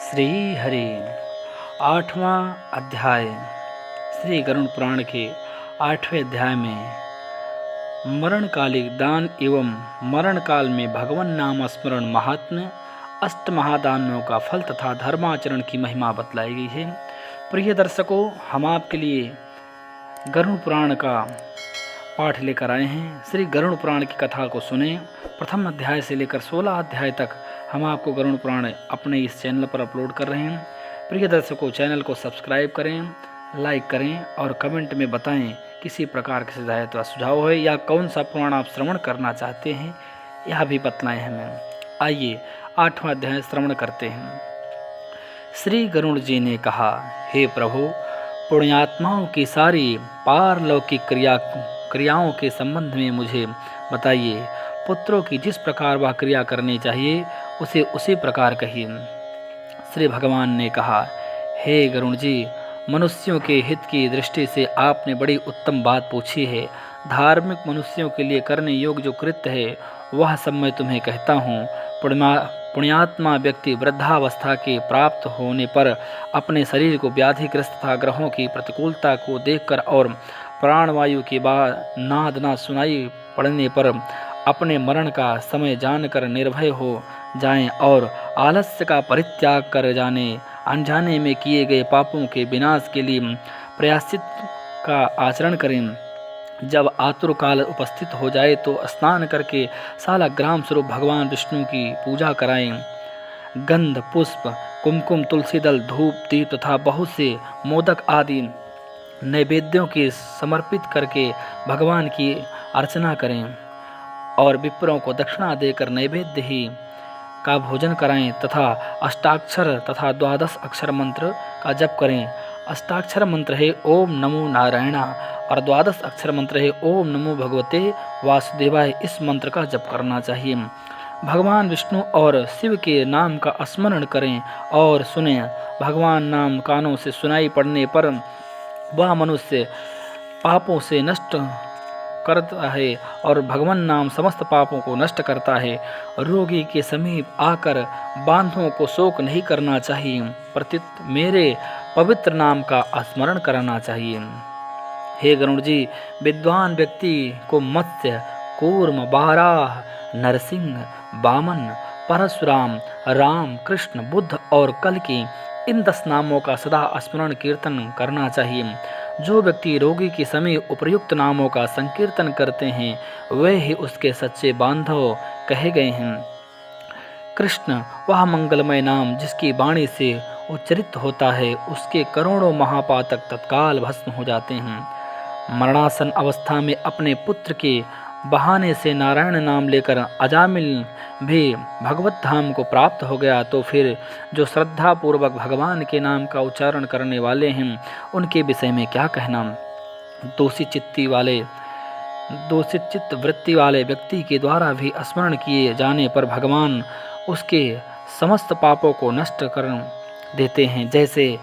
श्री हरि। 8वां अध्याय। श्री गरुड़ पुराण के 8वें अध्याय में मरणकालिक दान एवं मरण काल में भगवान नाम स्मरण महात्म्य, अष्ट महादानों का फल तथा धर्माचरण की महिमा बतलाई गई है। प्रिय दर्शकों, हम आपके लिए गरुड़ पुराण का पाठ लेकर आए हैं। श्री गरुड़ पुराण की कथा को सुने। प्रथम अध्याय से लेकर 16 अध्याय तक हम आपको गरुड़ पुराण अपने इस चैनल पर अपलोड कर रहे हैं। प्रिय दर्शकों, चैनल को सब्सक्राइब करें, लाइक करें और कमेंट में बताएं किसी प्रकार की हिदायत व सुझाव है या कौन सा पुराण आप श्रवण करना चाहते हैं, यह भी बतलाएं हमें। आइए 8वां अध्याय श्रवण करते हैं। श्री गरुड़ जी ने कहा, हे प्रभु, पुण्यात्माओं की सारी पारलौकिक क्रियाओं के संबंध में मुझे बताइए। पुत्रों की जिस प्रकार वह क्रिया करनी चाहिए उसे उसी प्रकार कहिए। श्री भगवान ने कहा, हे गरुड़ जी, मनुष्यों के हित की दृष्टि से आपने बड़ी उत्तम बात पूछी है। धार्मिक मनुष्यों के लिए करने योग्य जो कृत्य है वह सब मैं तुम्हें कहता हूँ। पुण्यात्मा व्यक्ति वृद्धावस्था के प्राप्त होने पर अपने शरीर को व्याधिग्रस्त तथा ग्रहों की प्रतिकूलता को देखकर और प्राणवायु के बाद नाद ना सुनाई पड़ने पर अपने मरण का समय जानकर निर्भय हो जाएं और आलस्य का परित्याग कर अनजाने में किए गए पापों के विनाश के लिए प्रायश्चित का आचरण करें। जब आतुर काल उपस्थित हो जाए तो स्नान करके सालग्राम स्वरूप भगवान विष्णु की पूजा कराएं। गंध, पुष्प, कुमकुम, तुलसी दल, धूप, दीप तथा बहुत से मोदक आदि नैवेद्यों के समर्पित करके भगवान की अर्चना करें और विप्रों को दक्षिणा देकर नैवेद्य ही का भोजन कराएं तथा अष्टाक्षर तथा 12 अक्षर मंत्र का जप करें। अष्टाक्षर मंत्र है ओम नमो नारायणा और 12 अक्षर मंत्र है ओम नमो भगवते वासुदेवाय। इस मंत्र का जप करना चाहिए। भगवान विष्णु और शिव के नाम का स्मरण करें और सुने। भगवान नाम कानों से सुनाई पड़ने पर वह मनुष्य पापों से नष्ट करता है और भगवान नाम समस्त पापों को नष्ट करता है। रोगी के समीप आकर बांधों को शोक नहीं करना चाहिए, प्रत्युत मेरे पवित्र नाम का स्मरण करना चाहिए। हे गरुड़ जी, विद्वान व्यक्ति को मत्स्य, कूर्म, बाराह, नरसिंह, वामन, परशुराम, राम, कृष्ण, बुद्ध और कल्कि इन 10 नामों का सदा स्मरण कीर्तन करना चाहिए। जो व्यक्ति रोगी के समय उपयुक्त नामों का संकीर्तन करते हैं वे ही उसके सच्चे बांधव कहे गए हैं। कृष्ण वह मंगलमय नाम जिसकी वाणी से उच्चरित होता है, उसके करोड़ों महापातक तत्काल भस्म हो जाते हैं। मरणासन अवस्था में अपने पुत्र के बहाने से नारायण नाम लेकर अजामिल भी भगवत धाम को प्राप्त हो गया, तो फिर जो श्रद्धा पूर्वक भगवान के नाम का उच्चारण करने वाले हैं उनके विषय में क्या कहना। दूषित चित्त वृत्ति वाले व्यक्ति के द्वारा भी स्मरण किए जाने पर भगवान उसके समस्त पापों को नष्ट कर देते हैं। जैसे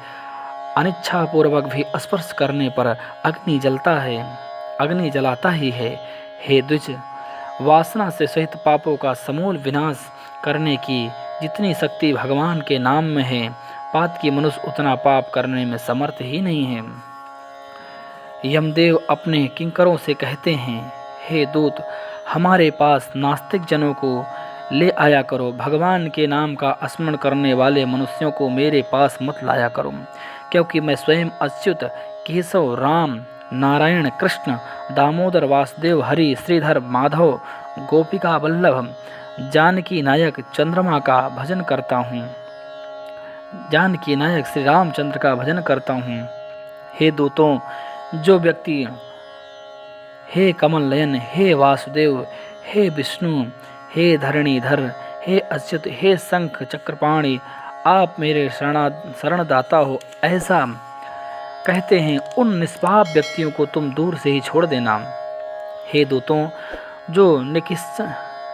अनिच्छा पूर्वक भी स्पर्श करने पर अग्नि जलाता ही है। हे द्विज, वासना से सहित पापों का समूल विनाश करने की जितनी शक्ति भगवान के नाम में है, पातकी मनुष्य उतना पाप करने में समर्थ ही नहीं है। यमदेव अपने किंकरों से कहते हैं, हे दूत, हमारे पास नास्तिक जनों को ले आया करो। भगवान के नाम का स्मरण करने वाले मनुष्यों को मेरे पास मत लाया करो, क्योंकि मैं स्वयं अच्युत, केशव, राम, नारायण, कृष्ण, दामोदर, वासुदेव, हरि, श्रीधर, माधव, गोपिका वल्लभ, जानकी नायक, चंद्रमा का भजन करता हूँ। जानकी नायक श्री रामचंद्र का भजन करता हूँ। हे दूतों, जो व्यक्ति हे कमल नयन, हे वासुदेव, हे विष्णु, हे धरणीधर, हे अच्युत, हे शंख चक्रपाणि, आप मेरे शरणदाता हो, ऐसा कहते हैं, उन निष्पाप व्यक्तियों को तुम दूर से ही छोड़ देना। हे दूतों, जो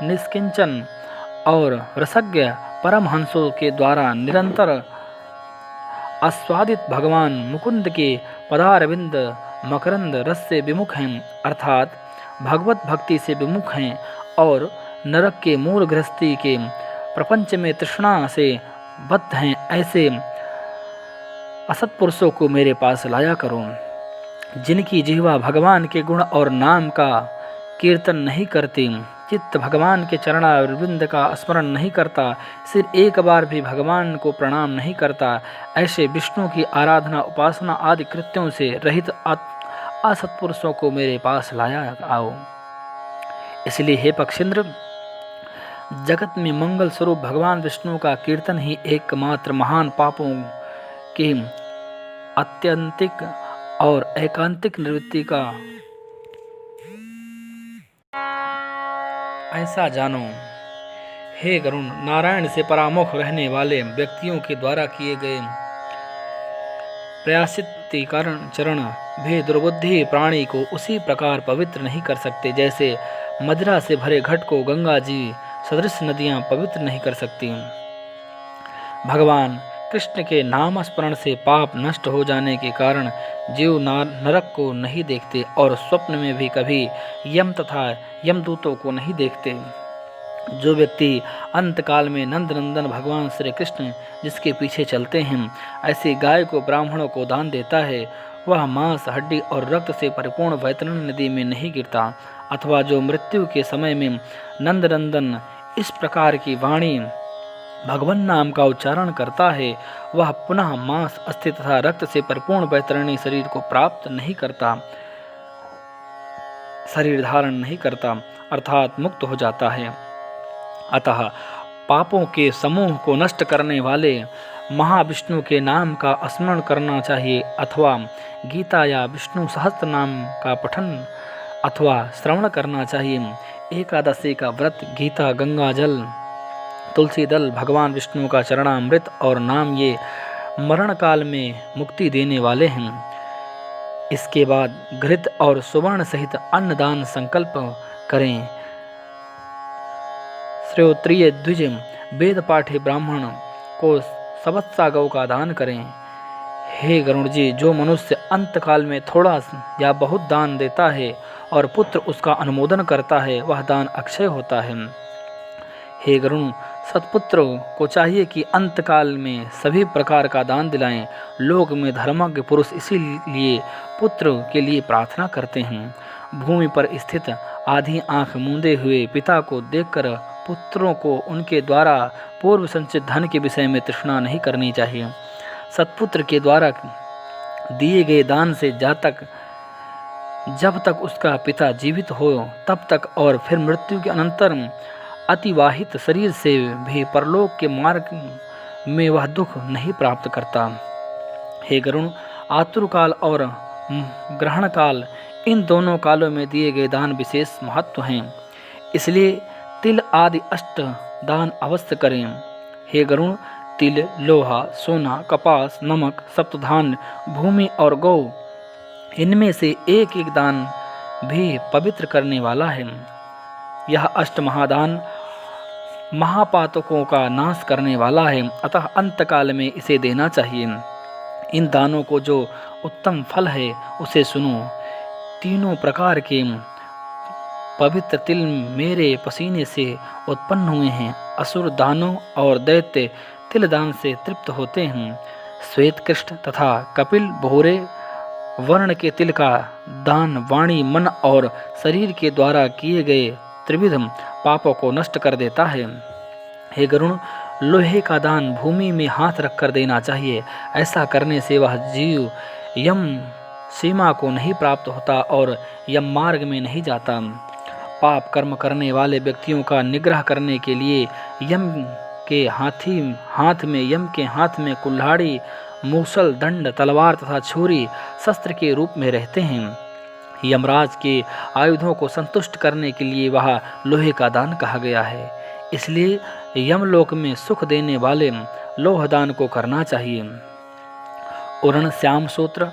निष्किंचन और रसज्ञ परमहंसों के द्वारा निरंतर आस्वादित भगवान मुकुंद के पदारविंद मकरंद रस से विमुख हैं, अर्थात भगवत भक्ति से विमुख हैं और नरक के मूल गृहस्थी के प्रपंच में तृष्णा से बद्ध हैं ऐसे असत्पुरुषों को मेरे पास लाया करो, जिनकी जिह्वा भगवान के गुण और नाम का कीर्तन नहीं करती, चित्त भगवान के चरणारविंद का स्मरण नहीं करता, सिर एक बार भी भगवान को प्रणाम नहीं करता, ऐसे विष्णु की आराधना उपासना आदि कृत्यों से रहित असत्पुरुषों को मेरे पास लाया आओ। इसलिए हे पक्षींद्र, जगत में मंगल स्वरूप भगवान विष्णु का कीर्तन ही एकमात्र महान पापों की आत्यंतिक और एकांतिक निवृत्ति का ऐसा जानो। हे गरुण, नारायण से परामुख रहने वाले व्यक्तियों के द्वारा किए गए प्रयासित चरण भी दुर्बुद्धि प्राणी को उसी प्रकार पवित्र नहीं कर सकते जैसे मदिरा से भरे घट को गंगा जी सदृश नदियां पवित्र नहीं कर सकती। भगवान कृष्ण के नाम स्मरण से पाप नष्ट हो जाने के कारण जीव नरक को नहीं देखते और स्वप्न में भी कभी यम तथा यमदूतों को नहीं देखते। जो व्यक्ति अंतकाल में नंद नंदन भगवान श्री कृष्ण जिसके पीछे चलते हैं ऐसी गाय को ब्राह्मणों को दान देता है, वह मांस हड्डी और रक्त से परिपूर्ण वैतरणी नदी में नहीं गिरता। अथवा जो मृत्यु के समय में नंद नंदन इस प्रकार की वाणी भगवान नाम का उच्चारण करता है, वह पुनः मांस अस्थि तथा रक्त से परिपूर्ण वैतरणी शरीर को प्राप्त नहीं करता, शरीर धारण नहीं करता, अर्थात मुक्त हो जाता है। अतः पापों के समूह को नष्ट करने वाले महाविष्णु के नाम का स्मरण करना चाहिए, अथवा गीता या विष्णु सहस्त्र नाम का पठन अथवा श्रवण करना चाहिए। एकादशी का व्रत, गीता, गंगा जल, तुलसी दल, भगवान विष्णु का चरणामृत और नाम ये मरण काल में मुक्ति देने वाले हैं। इसके बाद घृत और सुवर्ण सहित अन्नदान संकल्प करें। श्रोत्रिय द्विज वेद पाठी ब्राह्मण को सवत्सा गौ का दान करें। हे गरुड़ जी, जो मनुष्य अंतकाल में थोड़ा या बहुत दान देता है और पुत्र उसका अनुमोदन करता है, वह दान अक्षय होता है। हे गरुड़, सत्पुत्र को चाहिए कि अंतकाल में सभी प्रकार का दान दिलाएं। लोक में धर्मज्ञ पुरुष इसीलिए पुत्र के लिए प्रार्थना करते हैं। भूमि पर स्थित आधी आंख मूंदे हुए पिता को देखकर पुत्रों को उनके द्वारा पूर्व संचित धन के विषय में तृष्णा नहीं करनी चाहिए। सत्पुत्र के द्वारा दिए गए दान से जब तक उसका पिता जीवित हो तब तक और फिर मृत्यु के अनंतर अतिवाहित शरीर से भी परलोक के मार्ग में वह दुख नहीं प्राप्त करता। हे गरुण, आतुर काल और ग्रहण काल, इन दोनों कालों में दिए गए दान विशेष महत्व हैं, इसलिए तिल आदि अष्ट दान अवश्य करें। हे गरुण, तिल, लोहा, सोना, कपास, नमक, सप्तधान्य, भूमि और गौ, इनमें से एक एक दान भी पवित्र करने वाला है। यह अष्ट महादान महापातकों का नाश करने वाला है, अतः अंतकाल में इसे देना चाहिए। इन दानों को जो उत्तम फल है उसे सुनो। तीनों प्रकार के पवित्र तिल मेरे पसीने से उत्पन्न हुए हैं। असुर दानों और दैत्य तिल दान से तृप्त होते हैं। श्वेत कृष्ण तथा कपिल भूरे वर्ण के तिल का दान वाणी, मन और शरीर के द्वारा किए गए त्रिविध पापों को नष्ट कर देता है। हे गरुण, लोहे का दान भूमि में हाथ रखकर देना चाहिए। ऐसा करने से वह जीव यम सीमा को नहीं प्राप्त होता और यम मार्ग में नहीं जाता। पाप कर्म करने वाले व्यक्तियों का निग्रह करने के लिए यम के हाथ में कुल्हाड़ी, मूसल, दंड, तलवार तथा छुरी शस्त्र के रूप में रहते हैं। यमराज के आयुधों को संतुष्ट करने के लिए वह लोहे का दान कहा गया है। इसलिए यमलोक में सुख देने वाले लोह दान को करना चाहिए। उरण, श्याम सूत्र,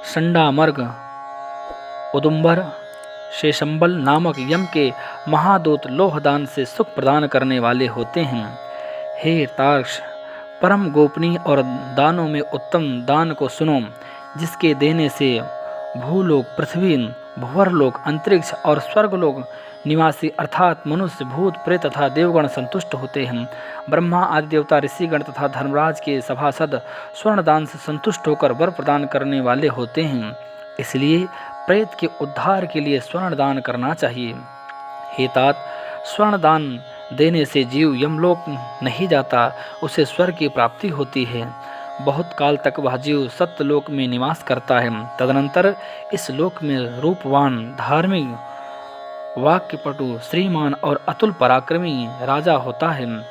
संडामर्ग, उदुम्बर, शेषंबल नामक यम के महादूत लोह दान से सुख प्रदान करने वाले होते हैं। हे तार्क्ष, परम गोपनीय और दानों में उत्तम दान को सुनो, जिसके देने से भूलोक, पृथ्वी, भुवरलोक, अंतरिक्ष और स्वर्गलोक निवासी अर्थात मनुष्य, भूत, प्रेत तथा देवगण संतुष्ट होते हैं। ब्रह्मा आदि देवता, ऋषिगण तथा धर्मराज के सभासद स्वर्ण दान से संतुष्ट होकर वर प्रदान करने वाले होते हैं। इसलिए प्रेत के उद्धार के लिए स्वर्ण दान करना चाहिए। हे तात, स्वर्ण दान देने से जीव यमलोक नहीं जाता, उसे स्वर्ग की प्राप्ति होती है। बहुत काल तक वह जीव सत्यलोक में निवास करता है। तदनंतर इस लोक में रूपवान, धार्मिक, वाक्यपटु, श्रीमान और अतुल पराक्रमी राजा होता है।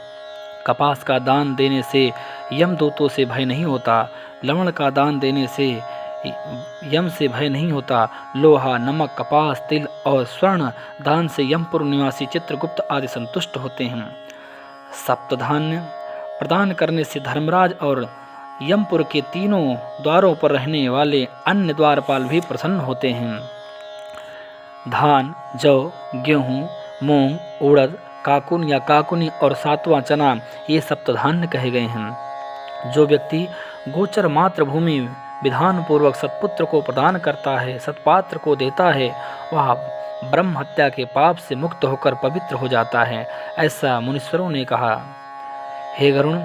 कपास का दान देने से यमदूतों से भय नहीं होता। लवण का दान देने से यम से भय नहीं होता। लोहा, नमक, कपास, तिल और स्वर्ण दान से यमपुर निवासी चित्रगुप्त आदि संतुष्ट होते हैं। सप्तधान्य प्रदान करने से धर्मराज और यमपुर के तीनों द्वारों पर रहने वाले अन्य द्वारपाल भी प्रसन्न होते हैं। धान, जौ, गेहूँ, मूंग, उड़द, काकुन या काकुनी और सातवां चना ये सप्तधान्य कहे गए हैं। जो व्यक्ति गोचर मात्र भूमि विधान पूर्वक सत्पुत्र को प्रदान करता है, सत्पात्र को देता है, वह ब्रह्म हत्या के पाप से मुक्त होकर पवित्र हो जाता है, ऐसा मुनीश्वरों ने कहा। हे गरुण,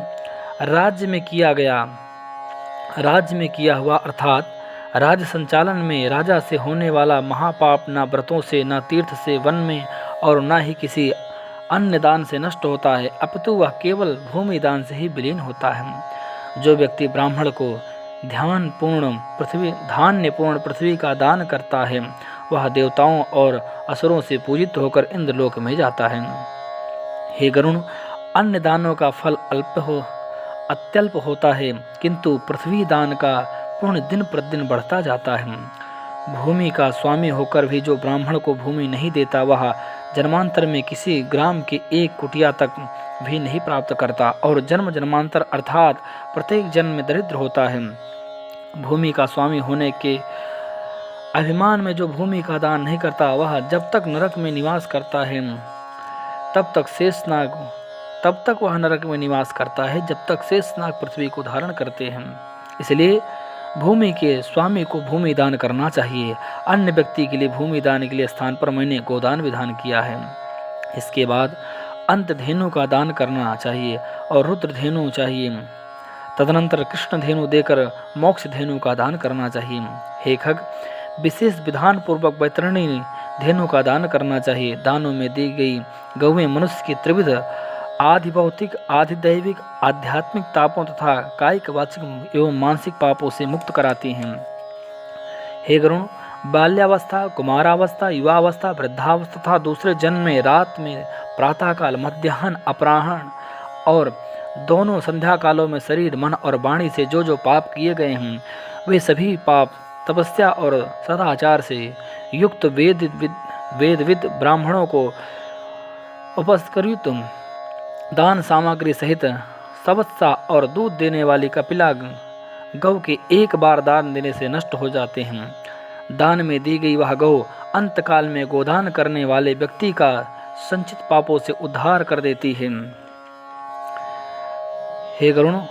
राज्य में किया हुआ अर्थात राज्य संचालन में राजा से होने वाला महापाप न व्रतों से, न तीर्थ से, वन में और न ही किसी अन्य दान से नष्ट होता है, अपितु वह केवल भूमि दान से ही विलीन होता है। जो व्यक्ति ब्राह्मण को धान्यपूर्ण पृथ्वी का दान करता है, वह देवताओं और असुरों से पूजित होकर इंद्रलोक में जाता है। हे गरुण, अन्य दानों का फल अत्यल्प होता है, किंतु पृथ्वी दान का पुण्य दिन प्रतिदिन बढ़ता जाता है। भूमि का स्वामी होकर भी जो ब्राह्मण को भूमि नहीं देता, वह जन्मांतर में किसी ग्राम के एक कुटिया तक भी नहीं प्राप्त करता और जन्म जन्मांतर अर्थात प्रत्येक जन्म में दरिद्र होता है। भूमि का स्वामी होने के अभिमान में जो भूमि का दान नहीं करता, वह जब तक नरक में निवास करता है तब तक वह नरक में निवास करता है, जब तक शेषनाग पृथ्वी को धारण करते हैं। इसलिए भूमि के स्वामी को भूमि दान करना चाहिए। अन्य व्यक्ति के लिए भूमि दान के लिए स्थान पर मैंने गोदान विधान किया है। इसके बाद अंत धेनु का दान करना चाहिए और रुद्र धेनु चाहिए। तदनंतर कृष्ण धेनु देकर मोक्ष धेनु का दान करना चाहिए। हे खग, विशेष विधान पूर्वक वैतरणी धेनु का दान करना चाहिए। दानों में दी गई गौएं मनुष्य की त्रिविध आधि भौतिक, आधि दैविक, आध्यात्मिक तापों तथा कायिक, वाचिक एवं मानसिक पापों से मुक्त कराती हैं। हे गरुण, बाल्यावस्था, कुमारावस्था, युवावस्था, वृद्धावस्था तथा दूसरे जन्म में, रात में, प्रातःकाल, मध्याह्न, अपराह्न और दोनों संध्या कालों में शरीर, मन और वाणी से जो जो पाप किए गए हैं, वे सभी पाप तपस्या और सदाचार से युक्त वेदविद ब्राह्मणों को उपस्कृत दान सामग्री सहित सवत्सा और दूध देने वाली कपिला गौ के एक बार दान देने से नष्ट हो जाते हैं। दान में दी गई वह गौ अंतकाल में गोदान करने वाले व्यक्ति का संचित पापों से उद्धार कर देती है। हे गरुण,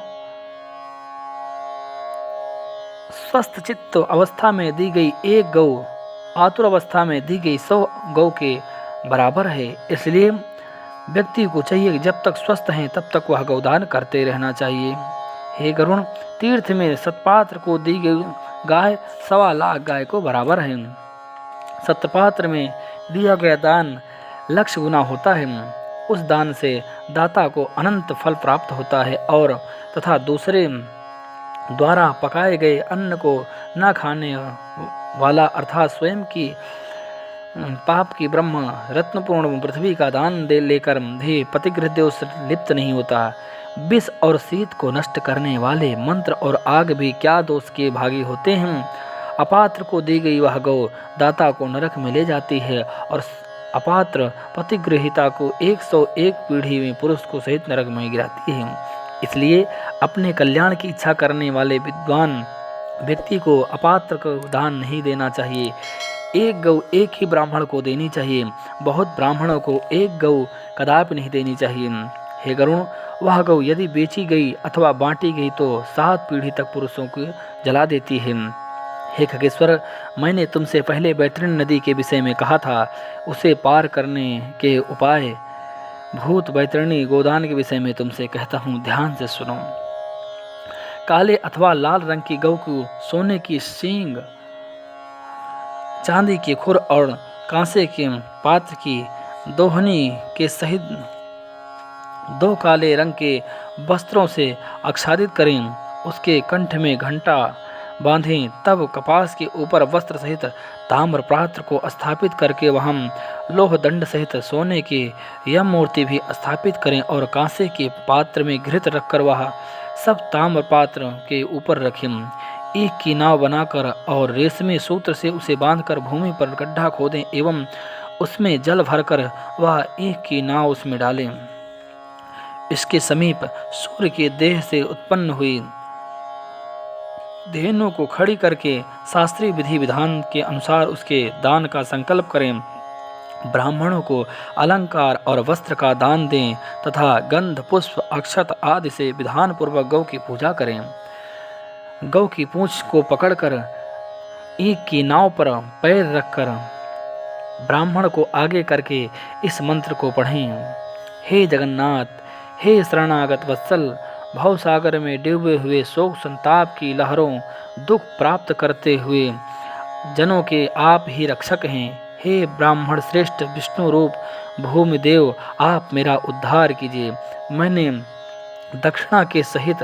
स्वस्थ चित्त अवस्था में दी गई एक गौ आतुर अवस्था में दी गई 100 गौ के बराबर है। इसलिए व्यक्ति को चाहिए कि जब तक स्वस्थ हैं तब तक वह गौदान करते रहना चाहिए। हे गरुण, तीर्थ में सतपात्र को दी गई गाय 1.25 लाख गाय को बराबर है। सतपात्र में दिया गया दान 1,00,000 गुना होता है। उस दान से दाता को अनंत फल प्राप्त होता है और तथा दूसरे द्वारा पकाए गए अन्न को न खाने वाला अर्थात स्वयं की पाप की ब्रह्म रत्नपूर्ण पृथ्वी का दान दे लेकर भी पतिगृह से लिप्त नहीं होता। विष और शीत को नष्ट करने वाले मंत्र और आग भी क्या दोष के भागी होते हैं। अपात्र को दी गई वह गौ दाता को नरक में ले जाती है और अपात्र पतिगृहिता को 101 पीढ़ी में पुरुष को सहित नरक में गिराती है। इसलिए अपने कल्याण की इच्छा करने वाले विद्वान व्यक्ति को अपात्र को दान नहीं देना चाहिए। एक गौ एक ही ब्राह्मण को देनी चाहिए। बहुत ब्राह्मणों को एक गौ कदापि नहीं देनी चाहिए। हे गरुण, वह गौ यदि बेची गई अथवा बांटी गई तो 7 पीढ़ी तक पुरुषों को जला देती है। हे खगेश्वर, मैंने तुमसे पहले बैतरणी नदी के विषय में कहा था। उसे पार करने के उपाय भूत बैतरणी गोदान के विषय में तुमसे कहता हूँ, ध्यान से सुनो। काले अथवा लाल रंग की गौ को सोने की सींग, चांदी के खुर और कांसे के पात्र की दोहनी के सहित 2 काले रंग के वस्त्रों से आच्छादित करें। उसके कंठ में घंटा बांधें। तब कपास के ऊपर वस्त्र सहित ताम्र पात्र को स्थापित करके वहां लोह दंड सहित सोने की यम मूर्ति भी स्थापित करें और कांसे के पात्र में घृत रखकर वह सब ताम्र पात्र के ऊपर रखें। एक की नाव बनाकर और रेशमी सूत्र से उसे बांधकर भूमि पर गड्ढा खोदें एवं उसमें जल भरकर वह एक की नाव उसमें डालें। इसके समीप सूर्य के देह से उत्पन्न हुई धेनु को खड़ी करके शास्त्रीय विधि विधान के अनुसार उसके दान का संकल्प करें। ब्राह्मणों को अलंकार और वस्त्र का दान दें तथा गंध पुष्प अक्षत आदि से विधान पूर्वक गौ की पूजा करें। गौ की पूंछ को पकड़कर एक की नाव पर पैर रखकर ब्राह्मण को आगे करके इस मंत्र को पढ़ें। हे जगन्नाथ, हे शरणागत वत्सल, भवसागर में डूबे हुए शोक संताप की लहरों दुख प्राप्त करते हुए जनों के आप ही रक्षक हैं। हे ब्राह्मण श्रेष्ठ विष्णु रूप भूमि देव, आप मेरा उद्धार कीजिए। मैंने दक्षिणा के सहित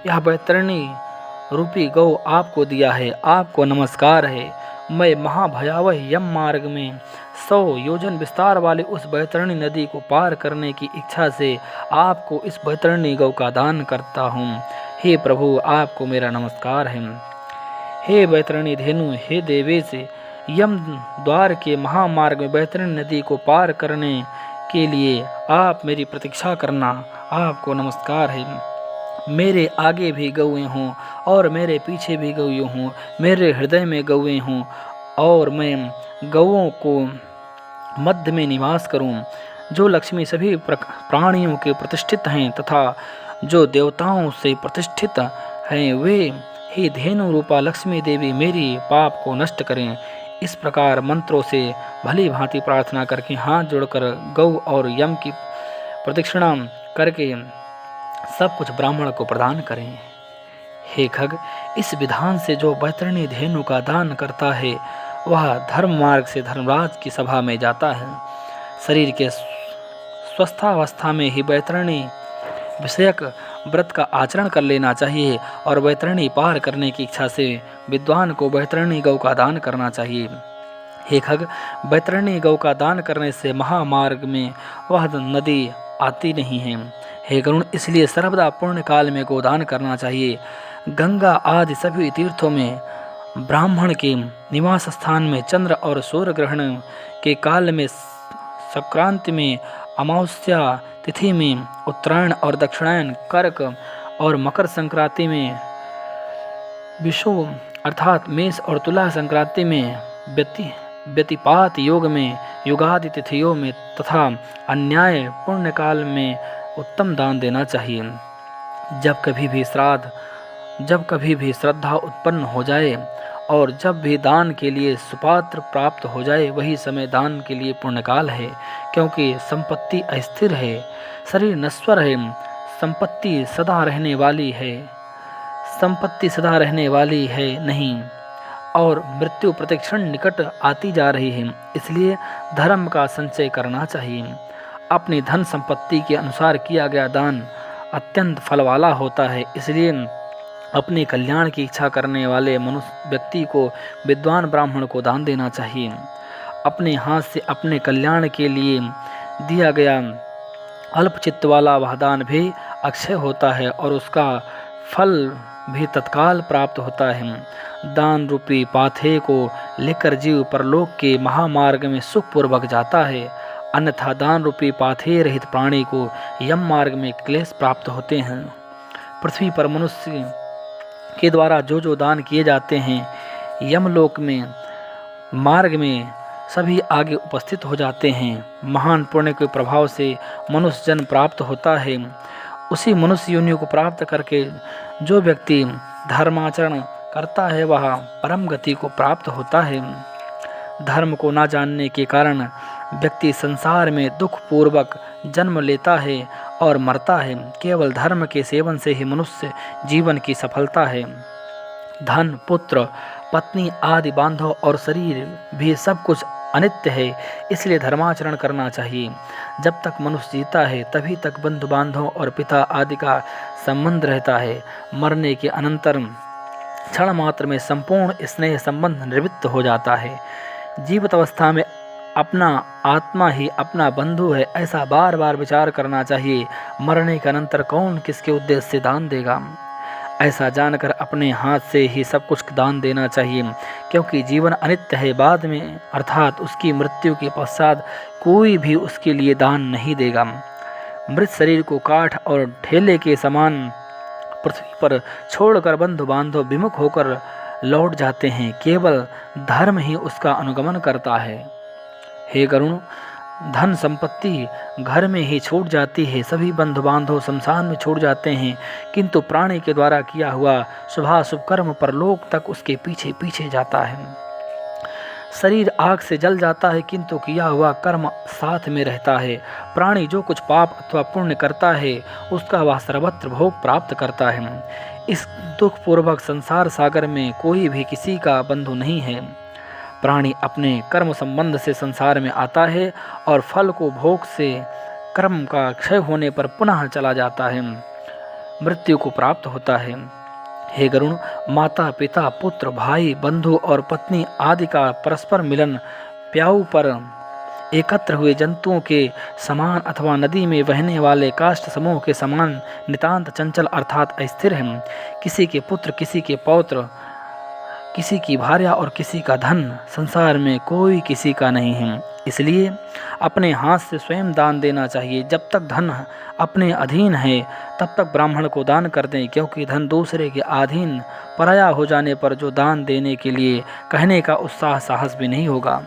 यह बैतरणी रूपी गौ आपको दिया है, आपको नमस्कार है। मैं महाभयावह यम मार्ग में 100 योजन विस्तार वाले उस बैतरणी नदी को पार करने की इच्छा से आपको इस बैतरणी गौ का दान करता हूँ। हे प्रभु, आपको मेरा नमस्कार है। हे बैतरणी धेनु, हे देवेश, यम द्वार के महामार्ग में बैतरणी नदी को पार करने के लिए आप मेरी प्रतीक्षा करना, आपको नमस्कार है। मेरे आगे भी गौएं हों और मेरे पीछे भी गौएं हों, मेरे हृदय में गौएं हों और मैं गौओं को मध्य में निवास करूं। जो लक्ष्मी सभी प्राणियों के प्रतिष्ठित हैं तथा जो देवताओं से प्रतिष्ठित हैं, वे ही धेनु रूपा लक्ष्मी देवी मेरी पाप को नष्ट करें। इस प्रकार मंत्रों से भली भांति प्रार्थना करके हाथ जोड़कर गौ और यम की प्रदक्षिणा करके सब कुछ ब्राह्मण को प्रदान करें। हे खग, इस विधान से जो बैतरणी धेनु का दान करता है वह धर्म मार्ग से धर्मराज की सभा में जाता है। शरीर के स्वस्थावस्था में ही बैतरणी विषयक व्रत का आचरण कर लेना चाहिए और बैतरणी पार करने की इच्छा से विद्वान को बैतरणी गौ का दान करना चाहिए। हे खग, बैतरणी गौ का दान करने से महामार्ग में वह नदी आती नहीं है। हे गरुण, इसलिए सर्वदा पुण्य काल में गोदान करना चाहिए। गंगा आदि सभी तीर्थों में ब्राह्मण के निवास स्थान में चंद्र और सूर्य ग्रहण के काल में, संक्रांति में, अमावस्या तिथि में, उत्तरायण और दक्षिणायन, कर्क और मकर संक्रांति में, विषु अर्थात मेष और तुला संक्रांति में, व्यतिपात योग में, युगादि तिथियों में तथा अन्याय पुण्य काल में उत्तम दान देना चाहिए। जब कभी भी श्रद्धा उत्पन्न हो जाए और जब भी दान के लिए सुपात्र प्राप्त हो जाए, वही समय दान के लिए पुण्यकाल है, क्योंकि संपत्ति अस्थिर है, शरीर नश्वर है, संपत्ति सदा रहने वाली है नहीं, और मृत्यु प्रतिक्षण निकट आती जा रही है। इसलिए धर्म का संचय करना चाहिए। अपनी धन संपत्ति के अनुसार किया गया दान अत्यंत फल वाला होता है। इसलिए अपने कल्याण की इच्छा करने वाले मनुष्य व्यक्ति को विद्वान ब्राह्मण को दान देना चाहिए। अपने हाथ से अपने कल्याण के लिए दिया गया अल्पचित्त वाला वह दान भी अक्षय होता है और उसका फल भी तत्काल प्राप्त होता है। दान रूपी पाथे को लेकर जीव परलोक के महामार्ग में सुखपूर्वक जाता है, अन्यथा दान रूपी पाथे रहित प्राणी को यम मार्ग में क्लेश प्राप्त होते हैं। पृथ्वी पर मनुष्य के द्वारा जो दान किए जाते हैं, यमलोक में मार्ग में सभी आगे उपस्थित हो जाते हैं। महान पुण्य के प्रभाव से मनुष्य जन्म प्राप्त होता है। उसी मनुष्य योनि को प्राप्त करके जो व्यक्ति धर्माचरण करता है वह परम गति को प्राप्त होता है। धर्म को न जानने के कारण व्यक्ति संसार में दुख पूर्वक जन्म लेता है और मरता है। केवल धर्म के सेवन से ही मनुष्य जीवन की सफलता है। धन, पुत्र, पत्नी आदि बांधव और शरीर भी सब कुछ अनित्य है, इसलिए धर्माचरण करना चाहिए। जब तक मनुष्य जीता है तभी तक बंधु बांधव और पिता आदि का संबंध रहता है। मरने के अनंतर क्षण मात्र में संपूर्ण स्नेह संबंध निवृत्त हो जाता है। जीवित अवस्था में अपना आत्मा ही अपना बंधु है, ऐसा बार बार विचार करना चाहिए। मरने के अनंतर कौन किसके उद्देश्य से दान देगा, ऐसा जानकर अपने हाथ से ही सब कुछ दान देना चाहिए, क्योंकि जीवन अनित्य है। बाद में अर्थात उसकी मृत्यु के पश्चात कोई भी उसके लिए दान नहीं देगा। मृत शरीर को काठ और ठेले के समान पृथ्वी पर छोड़कर बंधु बांधव विमुख होकर लौट जाते हैं। केवल धर्म ही उसका अनुगमन करता है। हे गरुण, धन संपत्ति घर में ही छूट जाती है, सभी बंधु बांधव शमशान में छूट जाते हैं, किंतु प्राणी के द्वारा किया हुआ शुभाशुभ कर्म परलोक तक उसके पीछे पीछे जाता है। शरीर आग से जल जाता है, किंतु किया हुआ कर्म साथ में रहता है। प्राणी जो कुछ पाप अथवा पुण्य करता है उसका वह सर्वत्र भोग प्राप्त करता है। इस दुखपूर्वक संसार सागर में कोई भी किसी का बंधु नहीं है। प्राणी अपने कर्म संबंध से संसार में आता है और फल को भोग से कर्म का क्षय होने पर पुनः चला जाता है, मृत्यु को प्राप्त होता है। हे गरुण, माता पिता पुत्र भाई बंधु और पत्नी आदि का परस्पर मिलन प्याऊ पर एकत्र हुए जंतुओं के समान अथवा नदी में बहने वाले काष्ठ समूह के समान नितांत चंचल अर्थात अस्थिर है। किसी के पुत्र, किसी के पौत्र, किसी की भार्या और किसी का धन संसार में कोई किसी का नहीं है, इसलिए अपने हाथ से स्वयं दान देना चाहिए। जब तक धन अपने अधीन है तब तक ब्राह्मण को दान कर दें, क्योंकि धन दूसरे के अधीन पराया हो जाने पर जो दान देने के लिए कहने का उत्साह साहस भी नहीं होगा।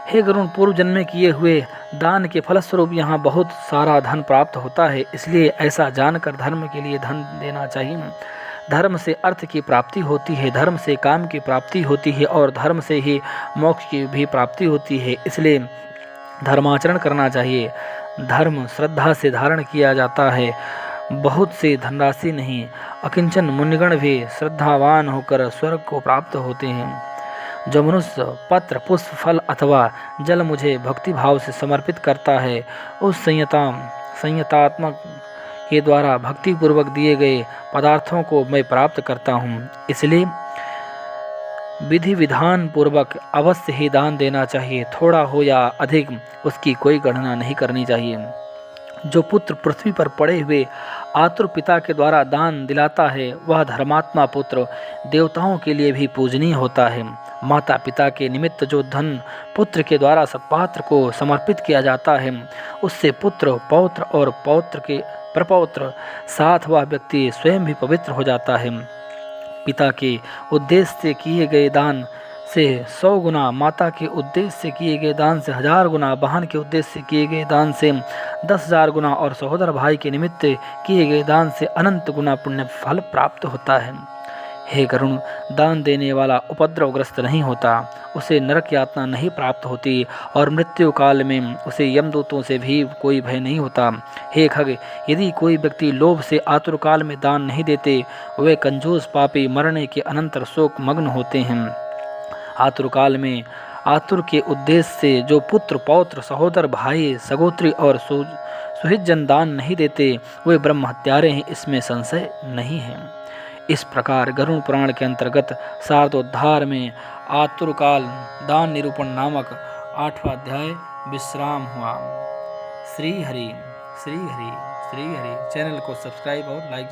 हे गरुण, पूर्व जन्म में किए हुए दान के फलस्वरूप यहाँ बहुत सारा धन प्राप्त होता है, इसलिए ऐसा जानकर धर्म के लिए धन देना चाहिए। धर्म से अर्थ की प्राप्ति होती है, धर्म से काम की प्राप्ति होती है और धर्म से ही मोक्ष की भी प्राप्ति होती है, इसलिए धर्माचरण करना चाहिए। धर्म श्रद्धा से धारण किया जाता है, बहुत से धनराशि नहीं, अकिंचन मुनिगण भी श्रद्धावान होकर स्वर्ग को प्राप्त होते हैं। जो मनुष्य पत्र पुष्प फल अथवा जल मुझे भक्ति भाव से समर्पित करता है, उस संयतात्मक के द्वारा भक्ति पूर्वक दिए गए पदार्थों को मैं प्राप्त करता हूँ। इसलिए विधि विधान पूर्वक अवश्य ही दान देना चाहिए, थोड़ा हो या अधिक उसकी कोई गणना नहीं करनी चाहिए। जो पुत्र पृथ्वी पर पड़े हुए आतुर पिता के द्वारा दान दिलाता है वह धर्मात्मा पुत्र देवताओं के लिए भी पूजनीय होता है। माता पिता के निमित्त जो धन पुत्र के द्वारा सत्पात्र को समर्पित किया जाता है उससे पुत्र पौत्र और पौत्र के प्रपौत्र साथ वह व्यक्ति स्वयं भी पवित्र हो जाता है। पिता के उद्देश्य से किए गए दान से 100 गुना, माता के उद्देश्य से किए गए दान से 1000 गुना, बहन के उद्देश्य से किए गए दान से 10,000 गुना और सहोदर भाई के निमित्त किए गए दान से अनंत गुना पुण्य फल प्राप्त होता है। हे गरुण, दान देने वाला उपद्रवग्रस्त नहीं होता, उसे नरक यातना नहीं प्राप्त होती और मृत्यु काल में उसे यमदूतों से भी कोई भय नहीं होता। हे खग, यदि कोई व्यक्ति लोभ से आतुर काल में दान नहीं देते वे कंजूस पापी मरने के अनंतर शोक मग्न होते हैं। आतुर काल में आतुर के उद्देश्य से जो पुत्र पौत्र सहोदर भाई सगोत्री और सुहृदजन दान नहीं देते वे ब्रह्म हत्यारे हैं, इसमें संशय नहीं है। इस प्रकार गरुड़ पुराण के अंतर्गत शारदोद्धार में आतुरकाल दान निरूपण नामक 8वां अध्याय विश्राम हुआ। श्री हरि श्री हरि श्री हरि। चैनल को सब्सक्राइब और लाइक